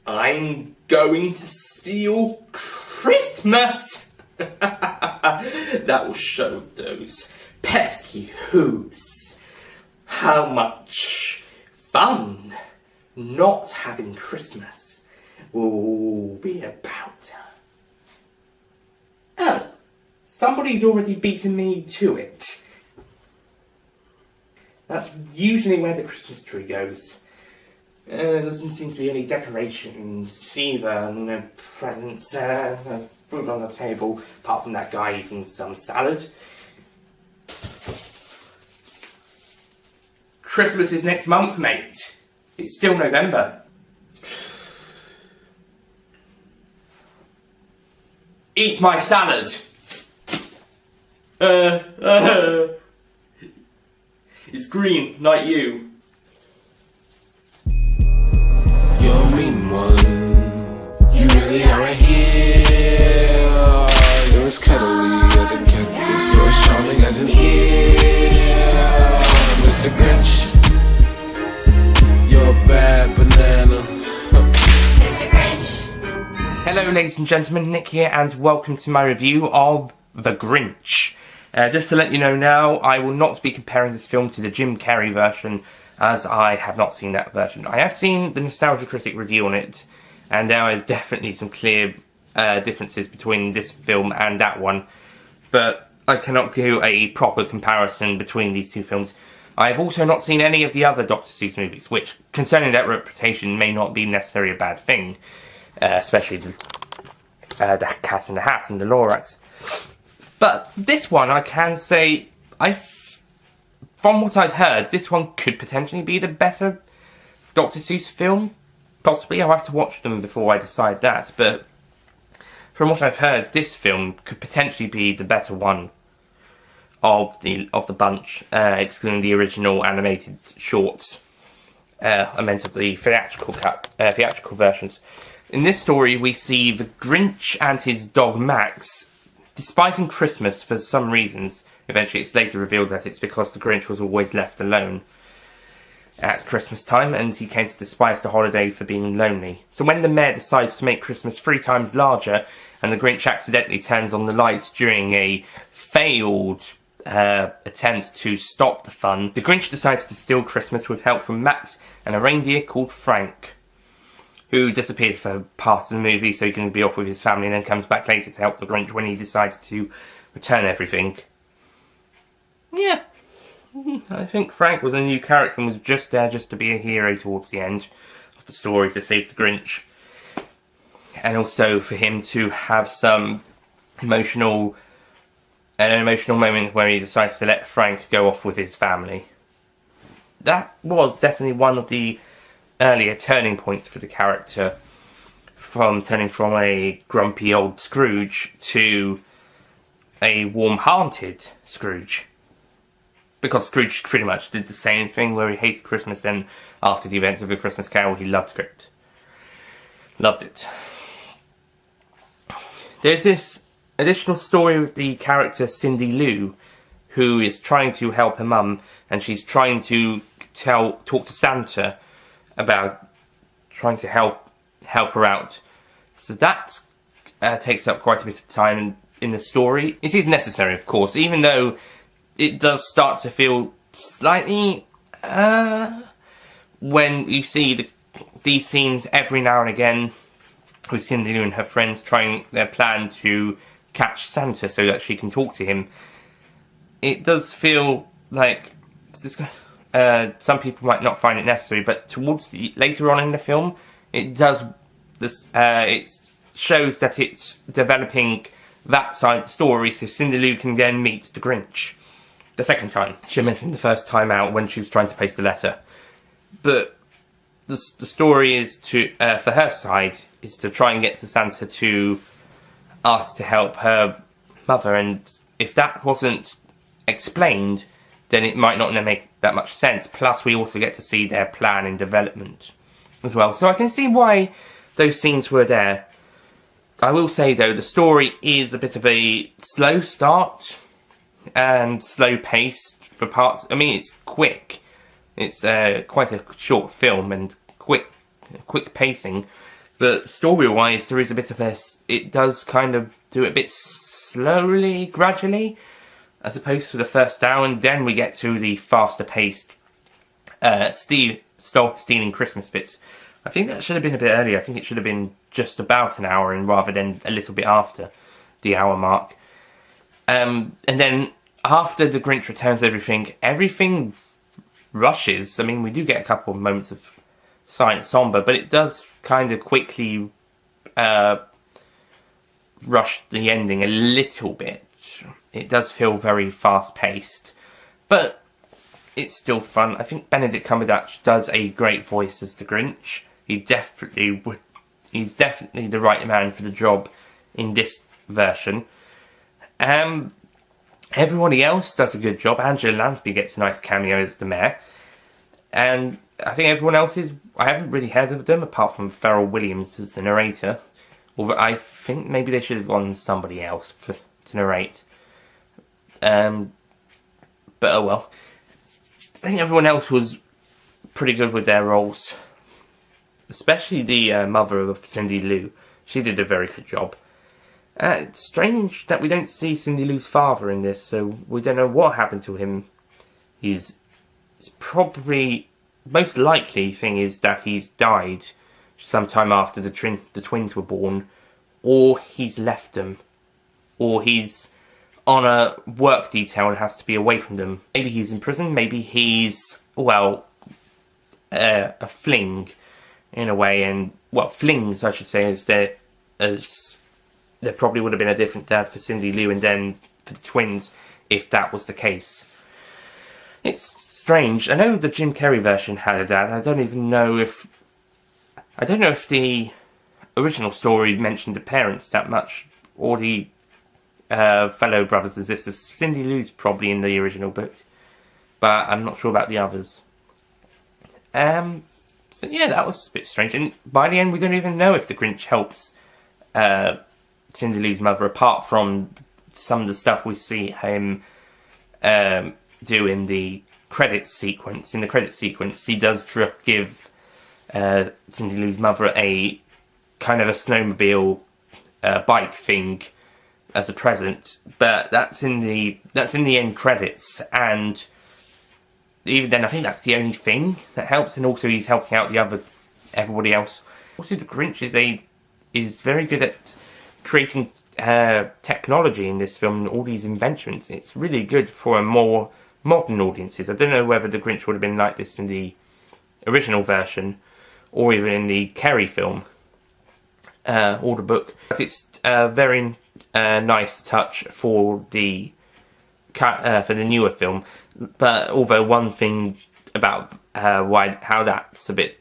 I'm going to steal Christmas! That will show those pesky Whos how much fun not having Christmas will be about. Oh, somebody's already beaten me to it. That's usually where the Christmas tree goes. There doesn't seem to be any decorations either, no presents, no food on the table, apart from that guy eating some salad. Christmas is next month, mate. It's still November. Eat my salad! It's green, like you. You're a mean one. You really are a heel. You're as cuddly as a cactus. You're as charming as an eel. Mr. Grinch, you're a bad banana. Mr. Grinch. Hello ladies and gentlemen, Nick here and welcome to my review of The Grinch. Just to let you know now, I will not be comparing this film to the Jim Carrey version, as I have not seen that version. I have seen the Nostalgia Critic review on it, and there is definitely some clear differences between this film and that one, but I cannot do a proper comparison between these two films. I have also not seen any of the other Dr. Seuss movies, which, concerning that reputation, may not be necessarily a bad thing, especially the Cat in the Hat and the Lorax. But this one, I can say, from what I've heard, this one could potentially be the better Dr. Seuss film. Possibly, I'll have to watch them before I decide that, but from what I've heard, this film could potentially be the better one of the bunch, excluding the original animated shorts. I meant of the theatrical versions. In this story, we see the Grinch and his dog Max despising Christmas for some reasons. Eventually it's later revealed that it's because the Grinch was always left alone at Christmas time, and he came to despise the holiday for being lonely. So when the mayor decides to make Christmas 3 times larger, and the Grinch accidentally turns on the lights during a failed attempt to stop the fun, the Grinch decides to steal Christmas with help from Max and a reindeer called Frank, who disappears for part of the movie so he can be off with his family, and then comes back later to help the Grinch when he decides to return everything. Yeah, I think Frank was a new character and was just there just to be a hero towards the end of the story to save the Grinch. And also for him to have some emotional moment where he decides to let Frank go off with his family. That was definitely one of the earlier turning points for the character, from turning from a grumpy old Scrooge to a warm-hearted Scrooge. Because Scrooge pretty much did the same thing, where he hated Christmas, then after the events of A Christmas Carol he loved it. Loved it. There's this additional story with the character Cindy Lou, who is trying to help her mum, and she's trying to talk to Santa about trying to help her out. So that takes up quite a bit of time in the story. It is necessary, of course, even though it does start to feel slightly when you see these scenes every now and again with Cindy Lou and her friends trying their plan to catch Santa so that she can talk to him. It does feel like some people might not find it necessary, but towards later on in the film, it does. It shows that it's developing that side of the story, so Cindy Lou can then meet the Grinch the second time. She mentioned the first time out when she was trying to paste the letter, but the story is to, for her side, is to try and get to Santa to ask to help her mother, and if that wasn't explained, then it might not make that much sense. Plus, we also get to see their plan in development as well. So I can see why those scenes were there. I will say, though, the story is a bit of a slow start and slow paced for parts. I mean, it's quick. It's quite a short film and quick pacing. But story-wise, there is a bit of it does kind of do it a bit slowly, gradually, as opposed to the first hour, and then we get to the faster-paced stealing Christmas bits. I think that should have been a bit earlier. I think it should have been just about an hour, and rather than a little bit after the hour mark. And then after the Grinch returns everything rushes. I mean, we do get a couple of moments of silent somber, but it does kind of quickly rush the ending a little bit. It does feel very fast-paced, but it's still fun. I think Benedict Cumberbatch does a great voice as the Grinch. He's definitely the right man for the job in this version. Everybody else does a good job. Angela Lansbury gets a nice cameo as the mayor. And I think everyone else I haven't really heard of them, apart from Pharrell Williams as the narrator. Although I think maybe they should have gone somebody else to narrate. But oh well. I think everyone else was pretty good with their roles. Especially the mother of Cindy Lou. She did a very good job. It's strange that we don't see Cindy Lou's father in this, so we don't know what happened to him. It's probably, most likely thing is that he's died sometime after the twins were born, or he's left them, or he's on a work detail and has to be away from them. Maybe he's in prison, maybe he's, well, a fling, in a way, and, well, flings, I should say, as there probably would have been a different dad for Cindy Lou and then for the twins, if that was the case. It's strange. I know the Jim Carrey version had a dad. I don't know if the original story mentioned the parents that much, or the fellow brothers and sisters. Cindy Lou's probably in the original book, but I'm not sure about the others. So yeah, that was a bit strange. And by the end, we don't even know if the Grinch helps Cindy Lou's mother, apart from some of the stuff we see him do in the credits sequence. In the credits sequence, he does give Cindy Lou's mother a kind of a snowmobile bike thing as a present, but that's in the end credits, and even then I think that's the only thing that helps, and also he's helping out everybody else. Also, the Grinch is very good at creating technology in this film and all these inventions. It's really good for a more modern audiences. I don't know whether the Grinch would have been like this in the original version or even in the Carrey film or the book. But it's a very nice touch for the newer film. But although one thing about how that's a bit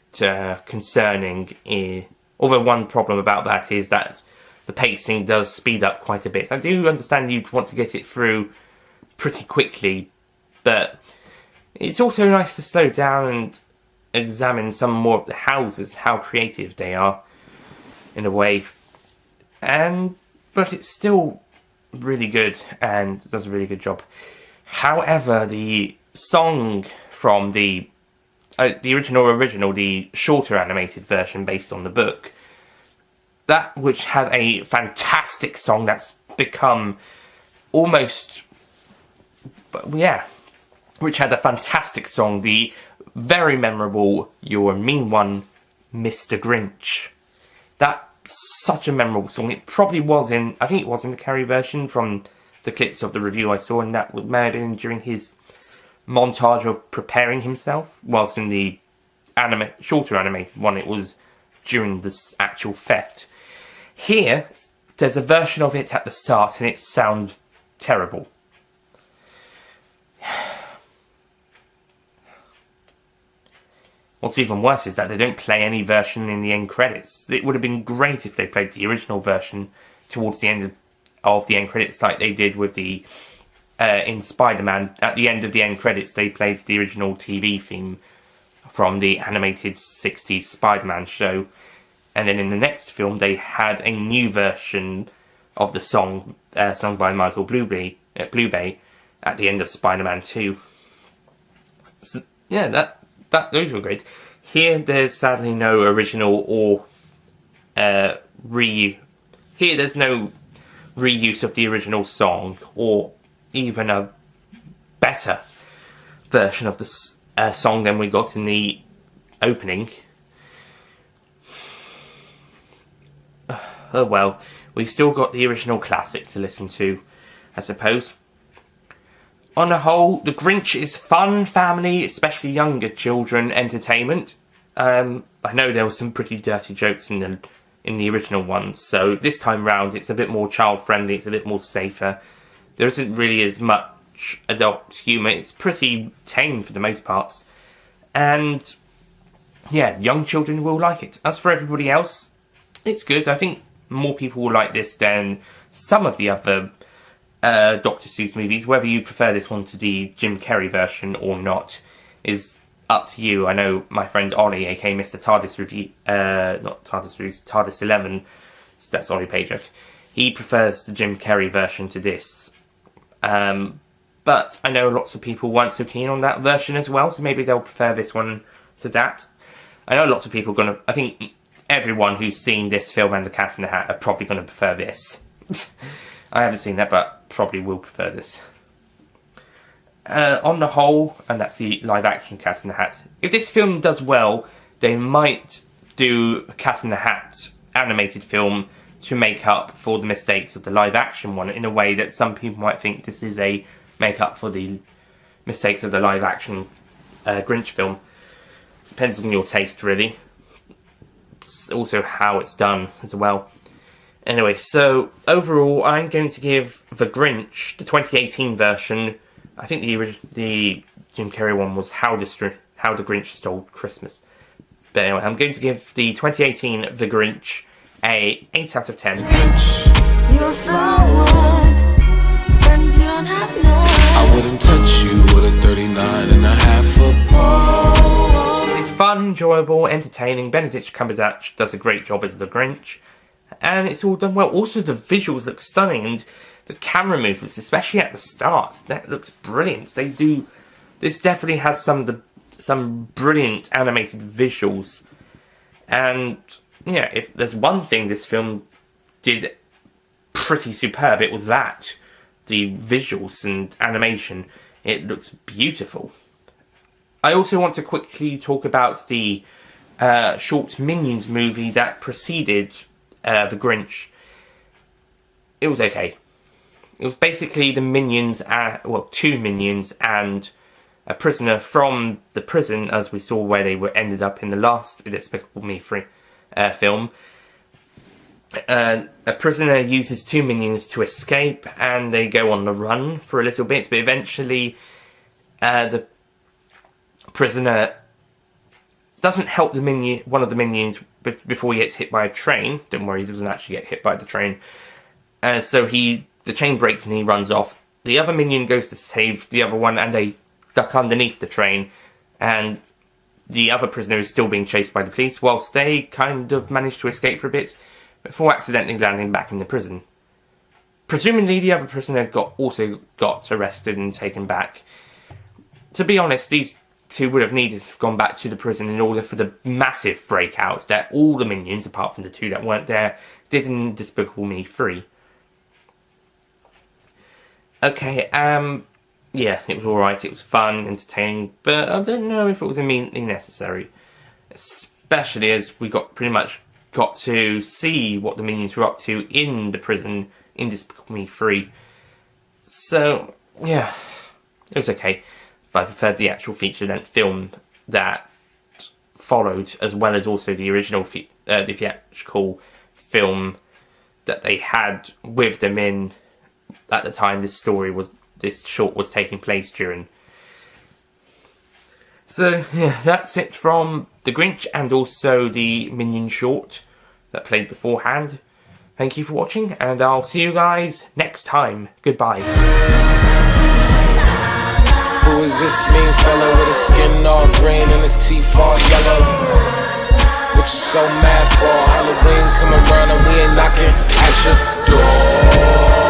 concerning, although one problem about that is that the pacing does speed up quite a bit. I do understand you'd want to get it through pretty quickly, but it's also nice to slow down and examine some more of the houses, how creative they are, in a way. But it's still really good and does a really good job. However, the song from the original, the shorter animated version based on the book, that which had a fantastic song that's become almost, yeah, which had a fantastic song, the very memorable "You're a Mean One, Mr. Grinch." That's such a memorable song. It probably was I think it was in the Carrey version from the clips of the review I saw, and that may have been during his montage of preparing himself, whilst in the shorter animated one it was during this actual theft. Here, there's a version of it at the start and it sounds terrible. What's even worse is that they don't play any version in the end credits. It would have been great if they played the original version towards the end of the end credits, like they did with the in Spider-Man. At the end of the end credits, they played the original TV theme from the animated 60s Spider-Man show. And then in the next film, they had a new version of the song, sung by Michael Bluebay, at the end of Spider-Man 2. So, yeah, those were great. Here, there's sadly no original or Here, there's no reuse of the original song, or even a better version of the song than we got in the opening. Oh well, we've still got the original classic to listen to, I suppose. On the whole, The Grinch is fun, family, especially younger children, entertainment. I know there were some pretty dirty jokes in the original ones, so this time round it's a bit more child-friendly, it's a bit more safer. There isn't really as much adult humour, it's pretty tame for the most parts. And, yeah, young children will like it. As for everybody else, it's good. I think more people will like this than some of the other Dr. Seuss movies. Whether you prefer this one to the Jim Carrey version or not is up to you. I know my friend Ollie, aka Mr. TARDIS Review, not TARDIS Reviews, TARDIS 11, so that's Ollie Pajak. He prefers the Jim Carrey version to this. But I know lots of people weren't so keen on that version as well, so maybe they'll prefer this one to that. I know lots of people I think everyone who's seen this film and The Cat in the Hat are probably going to prefer this. I haven't seen that, but probably will prefer this. On the whole, and that's the live-action Cat in the Hat, if this film does well, they might do a Cat in the Hat animated film to make up for the mistakes of the live-action one, in a way that some people might think this is a make-up for the mistakes of the live-action Grinch film. Depends on your taste, really. It's also how it's done as well. Anyway, so overall, I'm going to give The Grinch, the 2018 version. I think the Jim Carrey one was How the Grinch Stole Christmas. But anyway, I'm going to give the 2018 The Grinch a 8 out of 10. You're a flawed one, friend, you don't have none. I wouldn't touch you with a 39 and a half football. It's fun, enjoyable, entertaining. Benedict Cumberbatch does a great job as The Grinch. And it's all done well. Also, the visuals look stunning, and the camera movements, especially at the start, that looks brilliant. This definitely has some brilliant animated visuals. And yeah, if there's one thing this film did pretty superb, it was that. The visuals and animation. It looks beautiful. I also want to quickly talk about the short Minions movie that preceded The Grinch. It was okay. It was basically the Minions, two Minions and a prisoner from the prison, as we saw where they ended up in the last Despicable Me film. A prisoner uses two Minions to escape, and they go on the run for a little bit, but eventually the prisoner doesn't help one of the Minions before he gets hit by a train. Don't worry, he doesn't actually get hit by the train. So the chain breaks and he runs off. The other Minion goes to save the other one, and they duck underneath the train, and the other prisoner is still being chased by the police, whilst they kind of manage to escape for a bit, before accidentally landing back in the prison. Presumably the other prisoner also got arrested and taken back. To be honest, these two would have needed to have gone back to the prison in order for the massive breakouts that all the Minions, apart from the two that weren't there, did in Despicable Me 3. Okay, yeah, it was alright, it was fun, entertaining, but I don't know if it was immediately necessary. Especially as we pretty much got to see what the Minions were up to in the prison in Despicable Me 3. So, yeah, it was okay. But I preferred the actual feature-length film that followed, as well as also the original the theatrical film that they had with them in at the time this short was taking place during. So, yeah, that's it from The Grinch and also the Minion short that played beforehand. Thank you for watching, and I'll see you guys next time. Goodbye. Who is this mean fella with his skin all green and his teeth all yellow? What you so mad for? Halloween come around and we ain't knocking at your door.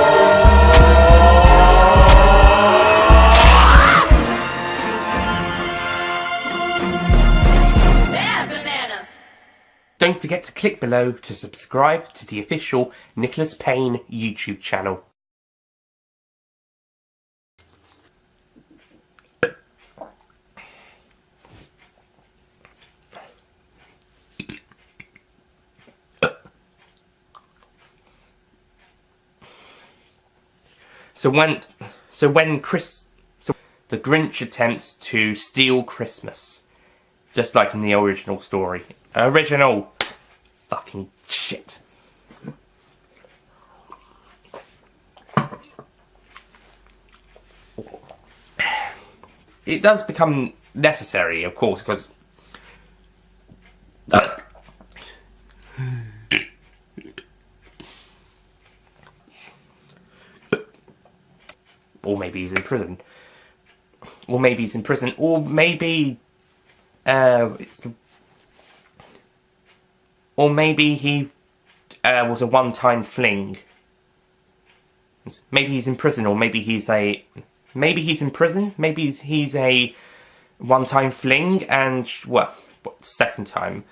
don't forget to click below to subscribe to the official Nicholas Payne YouTube channel. So the Grinch attempts to steal Christmas, just like in the original story. Original fucking shit. It does become necessary, of course, because or maybe he's in prison. Or maybe he's in prison. Or maybe or maybe he was a one-time fling. Maybe he's in prison, or maybe he's in prison. Maybe he's a one-time fling, and second time.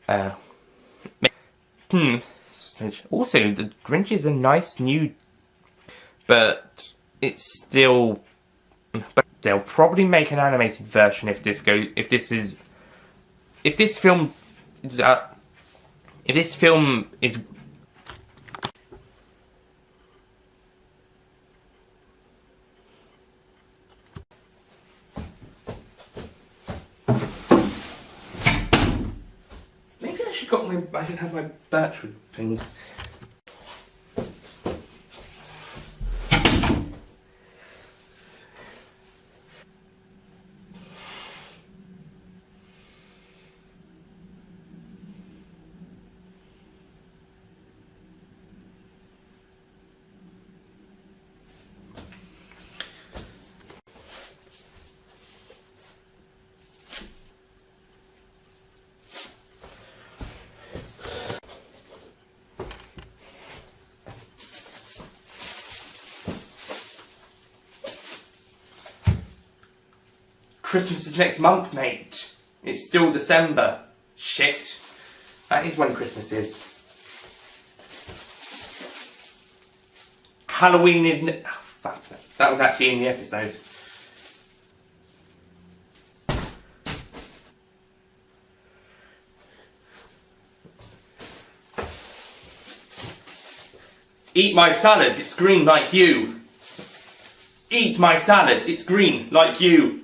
Also, the Grinch is a nice new, but it's still. But they'll probably make an animated version if this film is. Maybe I should have my Birchwood thing. Christmas is next month, mate. It's still December. Shit. That is when Christmas is. Halloween is... Oh, fuck. That was actually in the episode. Eat my salad, it's green like you. Eat my salad, it's green like you.